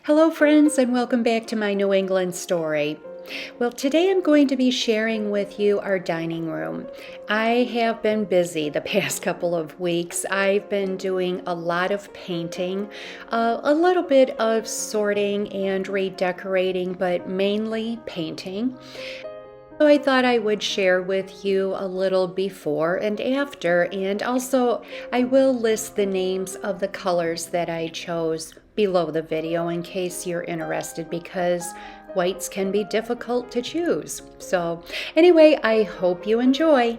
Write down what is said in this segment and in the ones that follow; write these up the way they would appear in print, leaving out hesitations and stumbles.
Hello friends, and welcome back to my New England story. Well, today I'm going to be sharing with you our dining room. I have been busy the past couple of weeks. I've been doing a lot of painting, a little bit of sorting and redecorating, but mainly painting. So I thought I would share with you a little before and after, and also I will list the names of the colors that I chose below the video in case you're interested, because whites can be difficult to choose. So anyway, I hope you enjoy.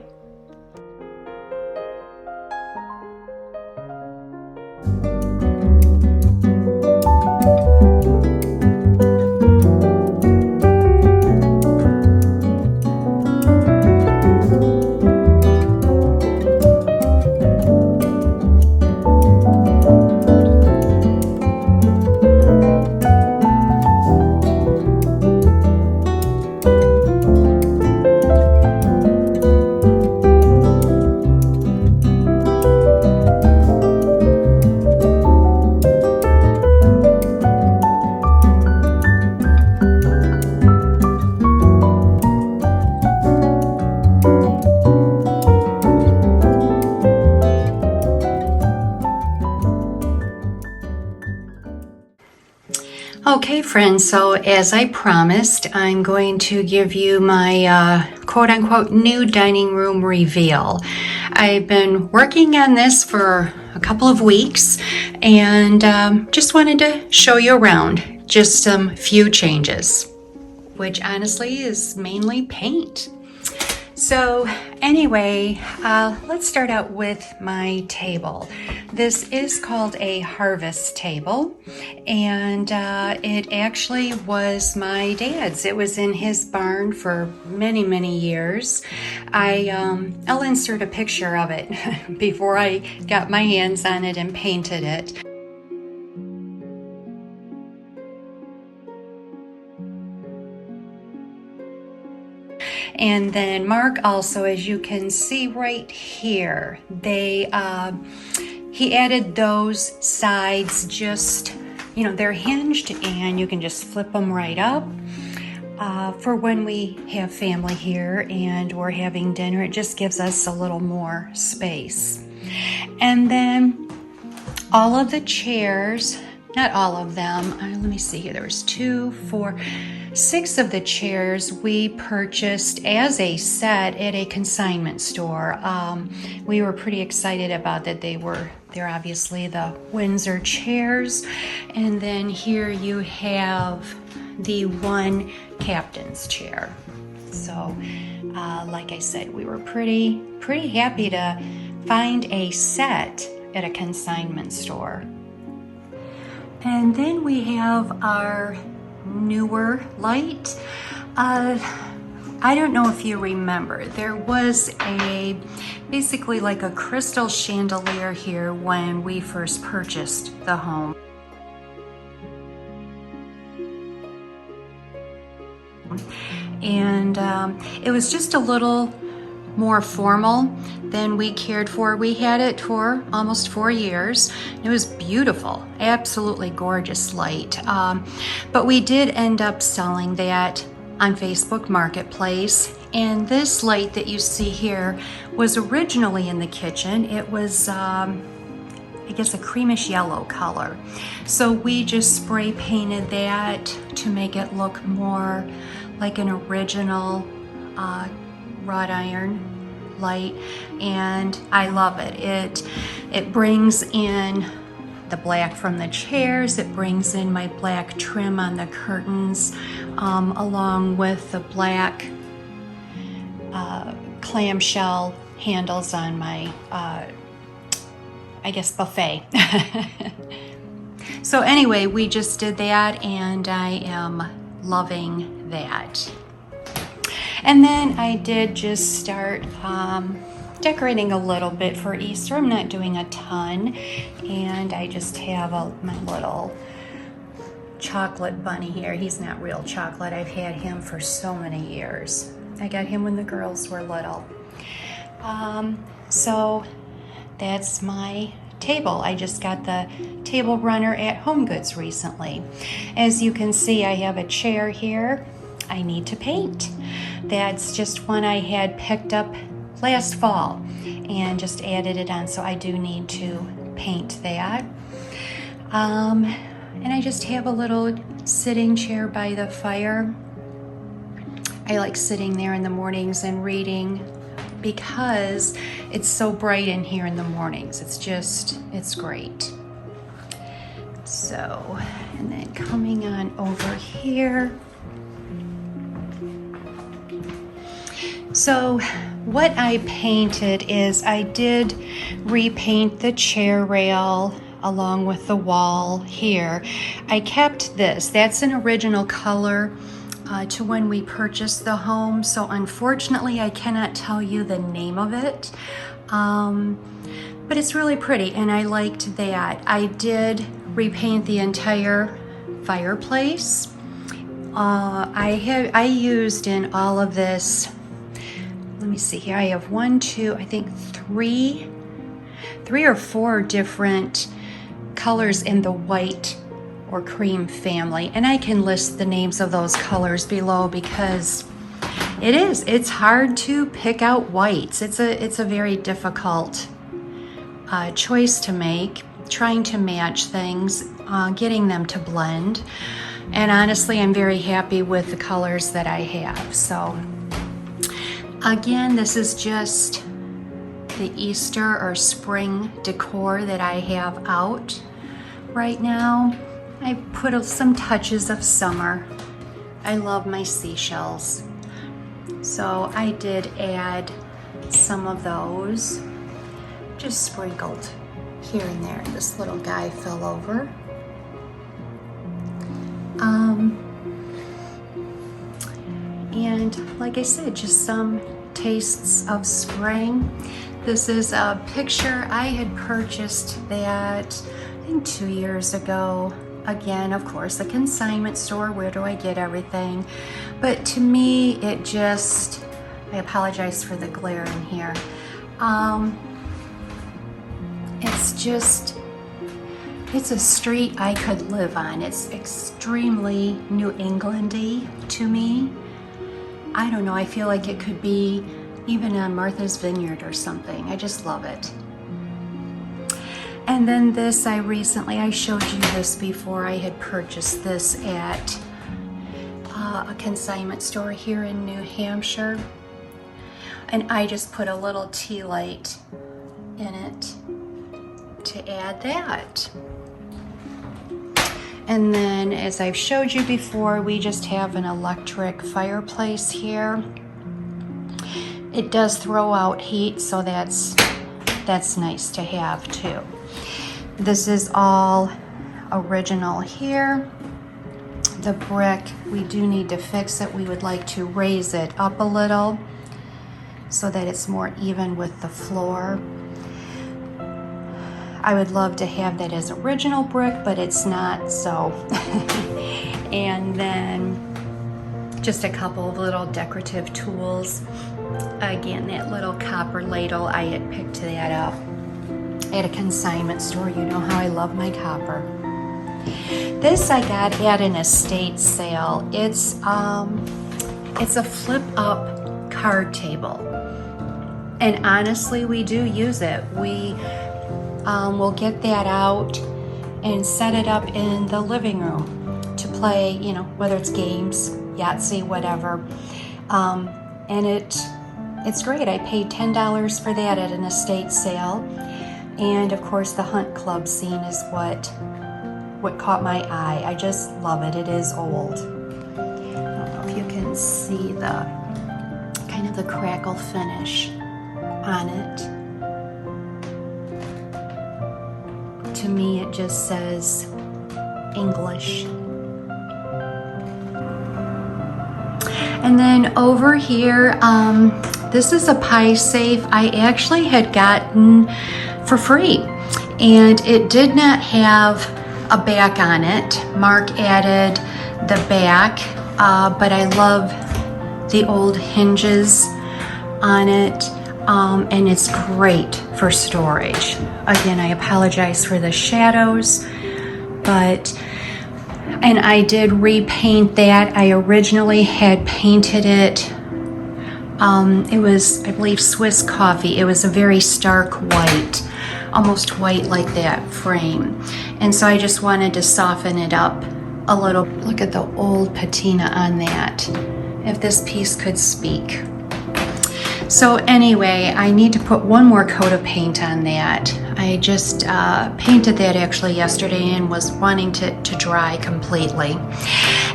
Okay, friends, so as I promised, I'm going to give you my quote-unquote new dining room reveal. I've been working on this for a couple of weeks and just wanted to show you around just some few changes, which honestly is mainly paint. So anyway, let's start out with my table. This is called a harvest table, and it actually was my dad's. It was in his barn for many, many years. I'll insert a picture of it before I got my hands on it and painted it. And then Mark also, as you can see right here, he added those sides, just, they're hinged and you can just flip them right up. For when we have family here and we're having dinner, it just gives us a little more space. And then all of the chairs, not all of them, let me see here, there was 2, 4, 6 of the chairs we purchased as a set at a consignment store. We were pretty excited about that. They're obviously the Windsor chairs. And then here you have the one captain's chair. So like I said, we were pretty happy to find a set at a consignment store. And then we have our newer light. I don't know if you remember, there was basically like a crystal chandelier here when we first purchased the home. And it was just a little more formal than we cared for. We had it for almost 4 years. It was beautiful, absolutely gorgeous light. But we did end up selling that on Facebook Marketplace. And this light that you see here was originally in the kitchen. It was, I guess, a creamish yellow color. So we just spray painted that to make it look more like an original wrought iron light, and I love it. It brings in the black from the chairs, it brings in my black trim on the curtains, along with the black clamshell handles on my I guess buffet. So anyway, we just did that and I am loving that. And then I did just start decorating a little bit for Easter. I'm not doing a ton, and I just have my little chocolate bunny here. He's not real chocolate. I've had him for so many years. I got him when the girls were little. So that's my table. I just got the table runner at Home Goods recently. As you can see, I have a chair here I need to paint. That's just one I had picked up last fall and just added it on, so I do need to paint that. And I just have a little sitting chair by the fire. I like sitting there in the mornings and reading because it's so bright in here in the mornings. It's great. So, and then coming on over here. So what I painted is I did repaint the chair rail along with the wall here. I kept this. That's an original color to when we purchased the home. So unfortunately, I cannot tell you the name of it. But it's really pretty and I liked that. I did repaint the entire fireplace. I used in all of this, let me see here, I have I think three or four different colors in the white or cream family, and I can list the names of those colors below because it's hard to pick out whites. It's a very difficult choice to make, trying to match things, getting them to blend, and honestly I'm very happy with the colors that I have. So again, this is just the Easter or spring decor that I have out right now. I put some touches of summer. I love my seashells. So I did add some of those, just sprinkled here and there. This little guy fell over. And like I said, just some tastes of spring. This is a picture I had purchased that I think 2 years ago. Again, of course, a consignment store. Where do I get everything? But to me, it just, I apologize for the glare in here. It's a street I could live on. It's extremely New England-y to me. I don't know, I feel like it could be even on Martha's Vineyard or something. I just love it. And then this, I showed you this before. I had purchased this at a consignment store here in New Hampshire. And I just put a little tea light in it to add that. And then, as I've showed you before, we just have an electric fireplace here. It does throw out heat, so that's nice to have too. This is all original here. The brick, we do need to fix it. We would like to raise it up a little so that it's more even with the floor. I would love to have that as original brick, but it's not, so. And then just a couple of little decorative tools. Again, that little copper ladle, I had picked that up at a consignment store. You know how I love my copper. This I got at an estate sale. It's a flip up card table. And honestly, we do use it. We'll get that out and set it up in the living room to play, you know, whether it's games, Yahtzee, whatever. And it's great. I paid $10 for that at an estate sale. And of course the hunt club scene is what caught my eye. I just love it. It is old. I don't know if you can see the kind of the crackle finish on it. To me, it just says English. And then over here, this is a pie safe I actually had gotten for free, and it did not have a back on it. Mark added the back, but I love the old hinges on it. and it's great for storage. Again, I apologize for the shadows, and I did repaint that. I originally had painted it. It was, I believe, Swiss coffee. It was a very stark white, almost white like that frame. And so I just wanted to soften it up a little. Look at the old patina on that. If this piece could speak. So anyway, I need to put one more coat of paint on that. I just painted that actually yesterday and was wanting to dry completely.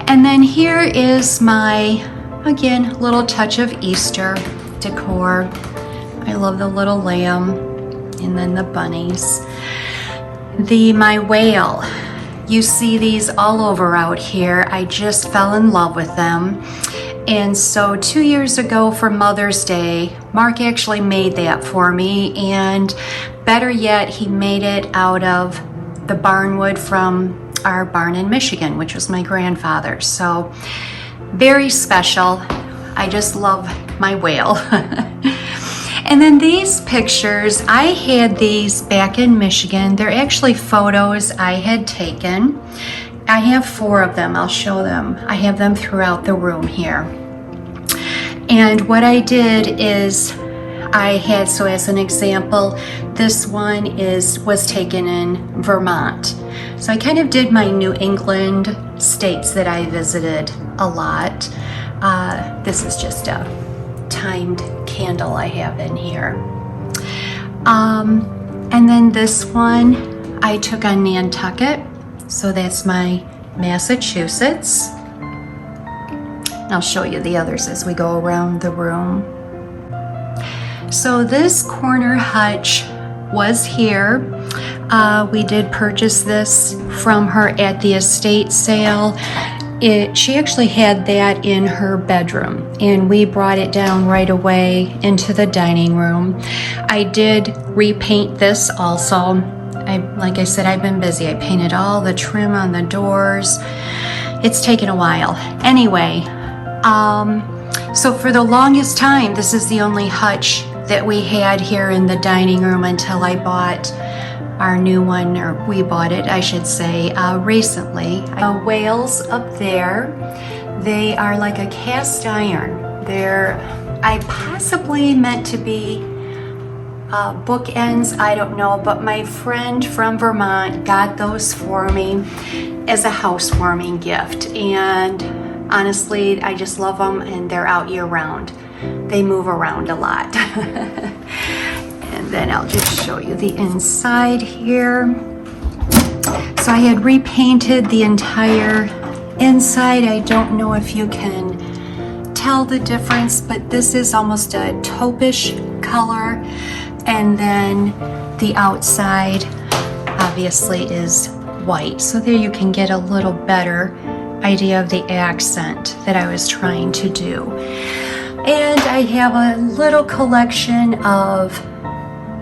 And then here is my, again, little touch of Easter decor. I love the little lamb and then the bunnies. My whale. You see these all over out here. I just fell in love with them. And so 2 years ago for Mother's Day, Mark actually made that for me, and better yet, he made it out of the barnwood from our barn in Michigan, which was my grandfather's. So very special. I just love my whale. And then these pictures, I had these back in Michigan. They're actually photos I had taken. I have 4 of them. I'll show them. I have them throughout the room here. And what I did is I had, so as an example, this one was taken in Vermont. So I kind of did my New England states that I visited a lot. This is just a timed candle I have in here. And then this one I took on Nantucket. So that's my Massachusetts. I'll show you the others as we go around the room. So this corner hutch was here. We did purchase this from her at the estate sale. She actually had that in her bedroom, and we brought it down right away into the dining room. I did repaint this also. Like I said, I've been busy. I painted all the trim on the doors. It's taken a while. Anyway, so for the longest time, this is the only hutch that we had here in the dining room until I bought our new one, or we bought it, I should say, recently. Whales up there, they are like a cast iron. I possibly meant to be bookends, I don't know, but my friend from Vermont got those for me as a housewarming gift, and honestly, I just love them, and they're out year round. They move around a lot. And then I'll just show you the inside here. So I had repainted the entire inside. I don't know if you can tell the difference, but this is almost a taupish color. And then the outside obviously is white. So there you can get a little better idea of the accent that I was trying to do. And I have a little collection of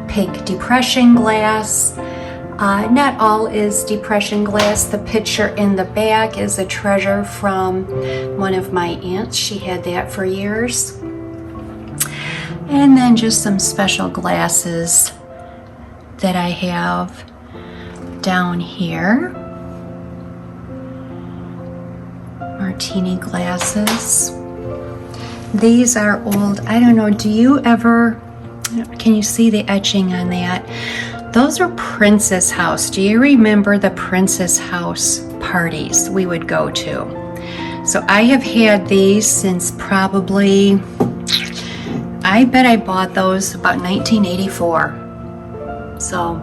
pink depression glass. Not all is depression glass. The picture in the back is a treasure from one of my aunts. She had that for years. And then just some special glasses that I have down here. Martini glasses. These are old. I don't know, can you see the etching on that? Those are Princess House. Do you remember the Princess House parties we would go to? So I have had these since probably, I bet I bought those about 1984. So,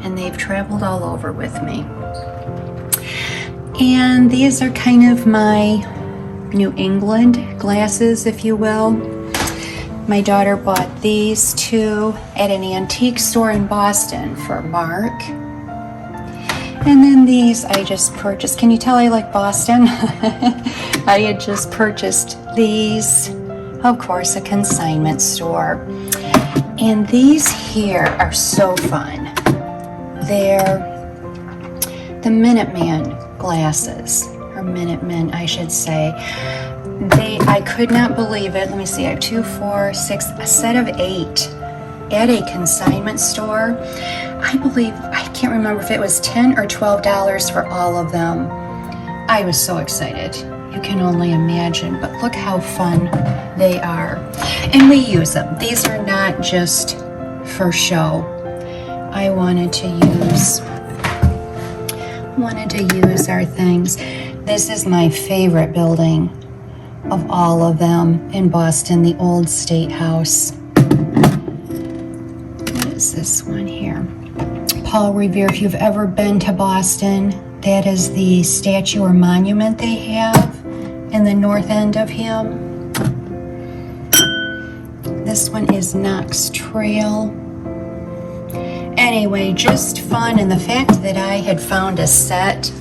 and they've traveled all over with me. And these are kind of my New England glasses, if you will. My daughter bought these two at an antique store in Boston for Mark. And then these I just purchased. Can you tell I like Boston? I had just purchased these, of course, a consignment store. And these here are so fun. They're the Minuteman glasses, or Minutemen, I should say. I could not believe it. Let me see, I have 2, 4, 6, a set of 8 at a consignment store. I can't remember if it was $10 or $12 for all of them. I was so excited. You can only imagine, but look how fun they are. And we use them. These are not just for show. I wanted to use our things. This is my favorite building of all of them in Boston, the old State House. What is this one here? Paul Revere. If you've ever been to Boston, that is the statue or monument they have in the north end of him. This one is Knox Trail. Anyway, just fun, and the fact that I had found a set,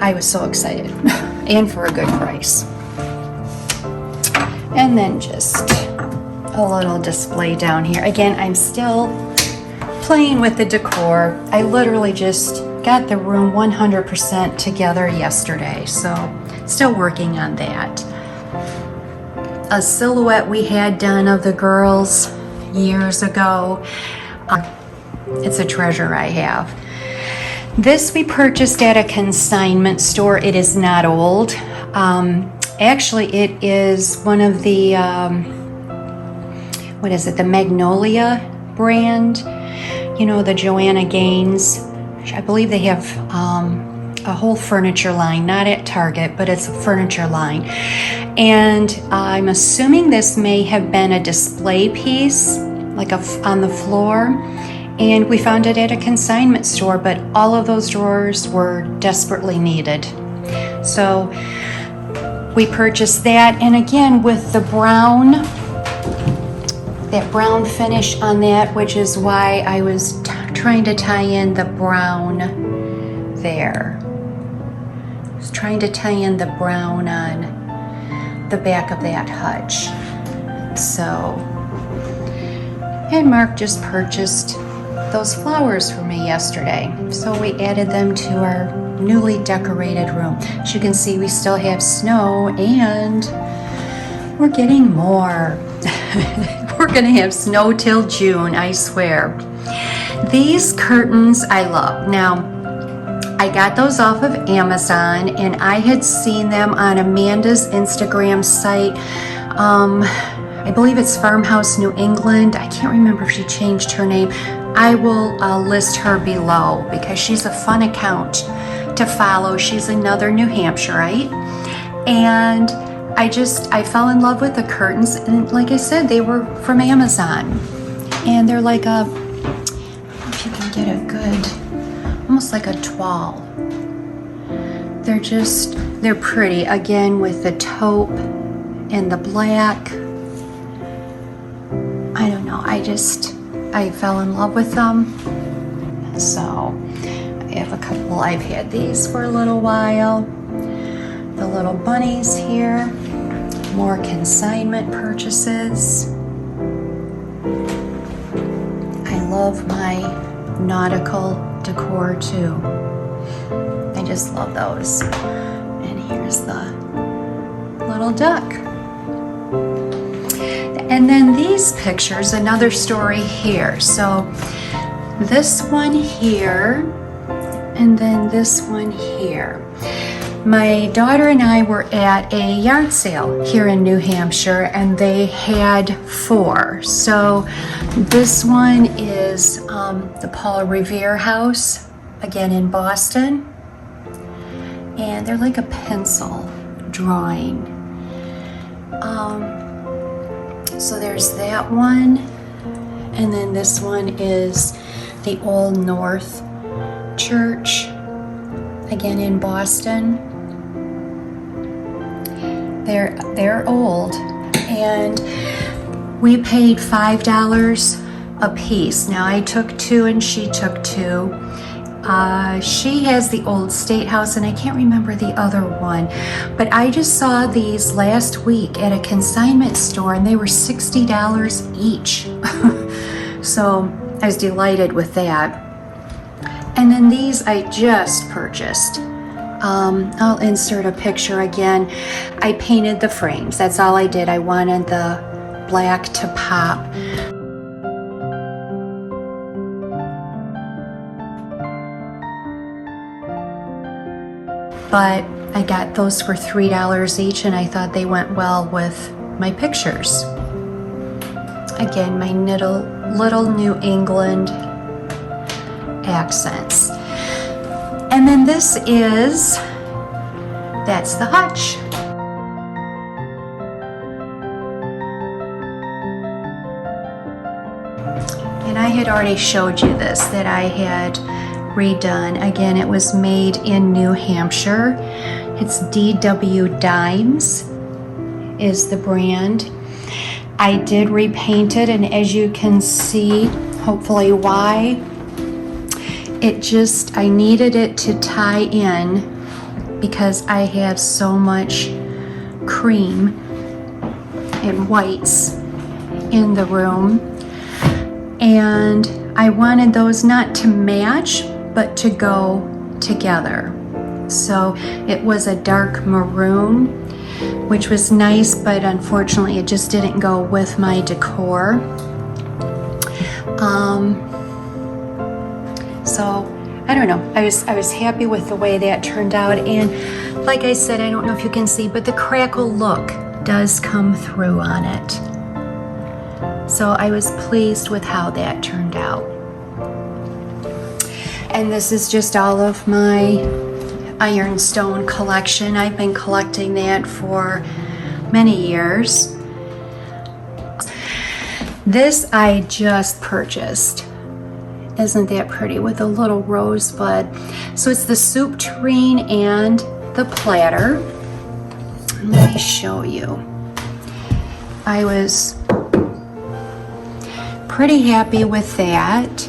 I was so excited, and for a good price. And then just a little display down here. Again, I'm still playing with the decor. I literally just got the room 100% together yesterday, so still working on that. A silhouette we had done of the girls years ago. It's a treasure I have. This we purchased at a consignment store. It is not old. Actually, it is one of the, what is it, the Magnolia brand. You know, the Joanna Gaines. I believe they have a whole furniture line, not at Target, but it's a furniture line. And I'm assuming this may have been a display piece, like on the floor. And we found it at a consignment store, but all of those drawers were desperately needed. So we purchased that. And again, with the brown, that brown finish on that, which is why I was trying to tie in the brown there. I was trying to tie in the brown on the back of that hutch. So, and Mark just purchased those flowers for me yesterday. So we added them to our newly decorated room. As you can see, we still have snow and we're getting more. We're gonna have snow till June, I swear. These curtains I love. Now, I got those off of Amazon and I had seen them on Amanda's Instagram site. I believe it's Farmhouse New England. I can't remember if she changed her name. I will list her below because she's a fun account to follow. She's another New Hampshireite. And I fell in love with the curtains, and like I said, they were from Amazon. And they're like a, if you can get a good, almost like a toile. They're pretty. Again, with the taupe and the black. I don't know, I fell in love with them. So I have a couple, I've had these for a little while. The little bunnies here, more consignment purchases. I love my nautical decor too. I just love those. And here's the little duck. And then these pictures, another story here. So this one here, and then this one here. My daughter and I were at a yard sale here in New Hampshire, and they had 4. So this one is the Paul Revere house, again in Boston. And they're like a pencil drawing. So there's that one. And then this one is the Old North Church, again in Boston. They're old, and we paid $5 a piece. Now I took 2 and she took 2. She has the old State House, and I can't remember the other one, but I just saw these last week at a consignment store, and they were $60 each. So I was delighted with that. And then these I just purchased. I'll insert a picture again. I painted the frames. That's all I did. I wanted the black to pop. But I got those for $3 each, and I thought they went well with my pictures. Again, my little New England accents. And then that's the hutch. And I had already showed you this, that I had redone. Again, it was made in New Hampshire. It's DW Dimes is the brand. I did repaint it, and as you can see, hopefully why, I needed it to tie in because I have so much cream and whites in the room, and I wanted those not to match but to go together. So it was a dark maroon, which was nice, but unfortunately it just didn't go with my decor. So I don't know, I was happy with the way that turned out, and like I said, I don't know if you can see, but the crackle look does come through on it. So I was pleased with how that turned out. And this is just all of my ironstone collection. I've been collecting that for many years. This I just purchased. Isn't that pretty with a little rosebud? So it's the soup tureen and the platter. Let me show you. I was pretty happy with that.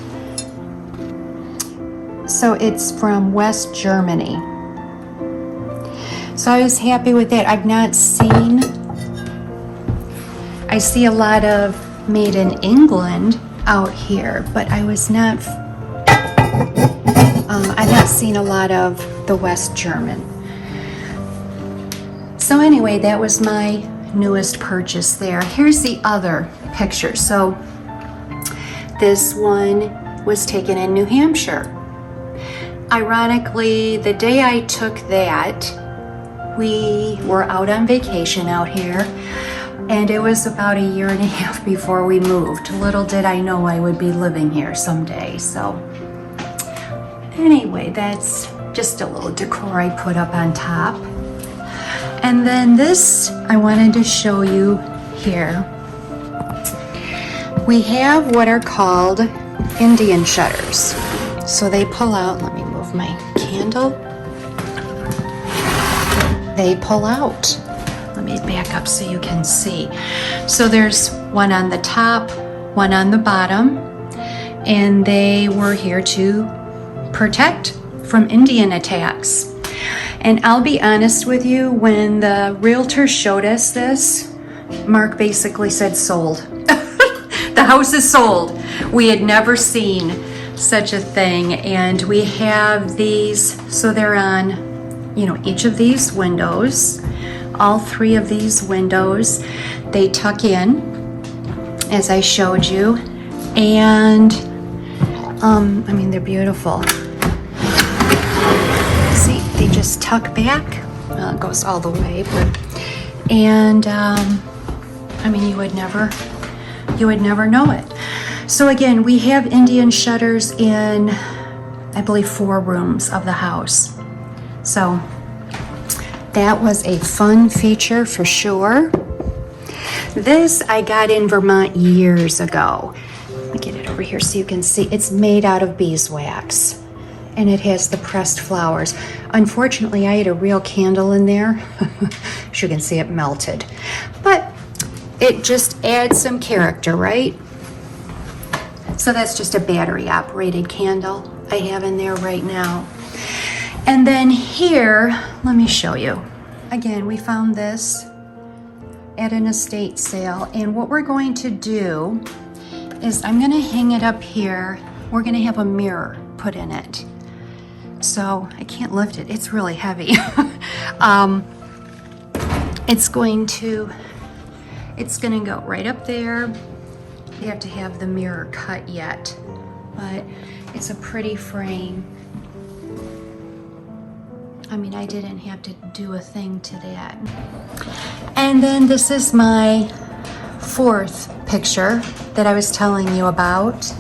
So it's from West Germany. So I was happy with that. I see a lot of made in England out here, but I've not seen a lot of the West German. So anyway, that was my newest purchase there. Here's the other picture. So this one was taken in New Hampshire. Ironically, the day I took that, we were out on vacation out here, and it was about a year and a half before we moved. Little did I know I would be living here someday. So anyway, that's just a little decor I put up on top. And then this I wanted to show you here. We have what are called Indian shutters. So they pull out, let me move my candle. They pull out. Let me back up so you can see. So there's one on the top, one on the bottom, and they were here to protect from Indian attacks. And I'll be honest with you, when the realtor showed us this, Mark basically said sold. The house is sold. We had never seen such a thing, and we have these, so they're on, each of these windows. All three of these windows, they tuck in, as I showed you, and they're beautiful. See, they just tuck back. Well, it goes all the way, and you would never know it. So again, we have Indian shutters in, I believe, 4 rooms of the house. So that was a fun feature for sure. This I got in Vermont years ago. Let me get it over here so you can see. It's made out of beeswax, and it has the pressed flowers. Unfortunately, I had a real candle in there. As you can see, it melted. But it just adds some character, right? So that's just a battery operated candle I have in there right now. And then here, let me show you. Again, we found this at an estate sale, and what we're going to do is I'm going to hang it up here. We're going to have a mirror put in it. so I can't lift it. It's really heavy. It's gonna go right up there. You have to have the mirror cut yet, but it's a pretty frame. I mean, I didn't have to do a thing to that. And then this is my fourth picture that I was telling you about.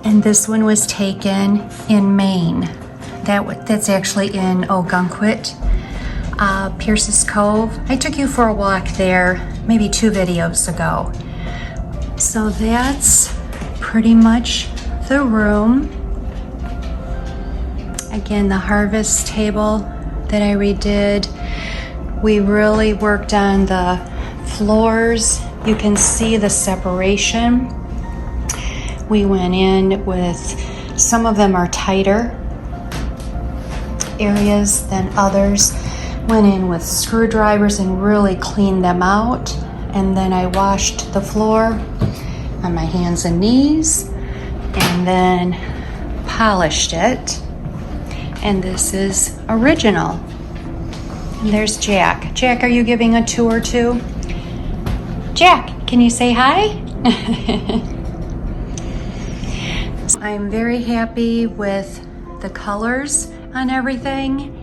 And this one was taken in Maine. That's actually in Ogunquit, Pierce's Cove. I took you for a walk there maybe 2 videos ago. So that's pretty much the room. Again, the harvest table that I redid. We really worked on the floors. You can see the separation. We went in with, some of them are tighter areas than others. Went in with screwdrivers and really cleaned them out. And then I washed the floor on my hands and knees and then polished it. And this is original. And there's Jack. Jack, are you giving a tour too? Jack, can you say hi? I'm very happy with the colors on everything.